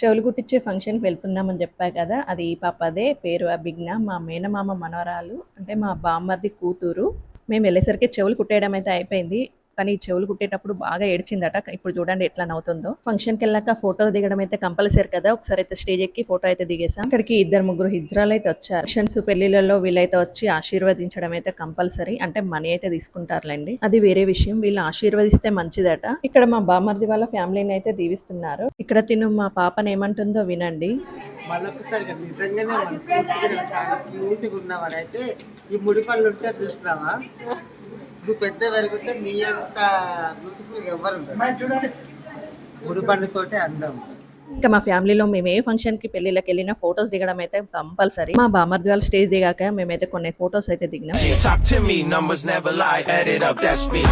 చెవులు కుట్టించే ఫంక్షన్కి వెళ్తున్నామని చెప్పా కదా, అది ఈ పాపదే. పేరు అభిజ్ఞ. మా మేనమామ మనవరాలు, అంటే మా బామ్మర్ది కూతురు. మేము వెళ్ళేసరికి చెవులు కుట్టేయడం అయితే అయిపోయింది. కానీ ఈ చెవులు కుట్టేటప్పుడు బాగా ఏడ్చిందట. ఇప్పుడు చూడండి ఎట్లా నవ్వుతుందో. ఫంక్షన్కి వెళ్ళాక ఫోటో దిగడం అయితే కంపల్సరీ కదా. ఒకసారి అయితే స్టేజ్ ఎక్కి ఫోటో అయితే దిగేసాం. ఇక్కడికి 2-3 హిజ్రాలు అయితే వచ్చారు. ఫంక్షన్స్ పెళ్లిలలో వీళ్ళైతే వచ్చి ఆశీర్వదించడం అయితే కంపల్సరీ. అంటే మనీ అయితే తీసుకుంటారులేండి, అది వేరే విషయం. వీళ్ళు ఆశీర్వదిస్తే మంచిదట. ఇక్కడ మా బామర్ది వాళ్ళ ఫ్యామిలీని అయితే దీవిస్తున్నారు. ఇక్కడ తిను మా పాపని ఏమంటుందో వినండి. మరొకసారి నిజంగానే చాలా క్యూట్గా ఉన్నవారైతే ఈ ముడి పళ్ళు ఉంటే చూసినావా, నువ్వు పెద్ద పెరుగుతే నీ అంత బ్యూటిఫుల్ ఎవరు ఉంటారు. ముడి పళ్ళతోటే అందం. ఇంకా మా ఫ్యామిలీలో మేము ఏ ఫంక్షన్ కి పెళ్లిళ్ళకి వెళ్ళినా ఫొటోస్ దిగడం అయితే కంపల్సరీ. మా బామర్ది వాళ్ళ స్టేజ్ దిగాక మేమైతే కొన్ని ఫొటోస్ అయితే దిగినాం. Talk to me, numbers never lie, add it up, that's me.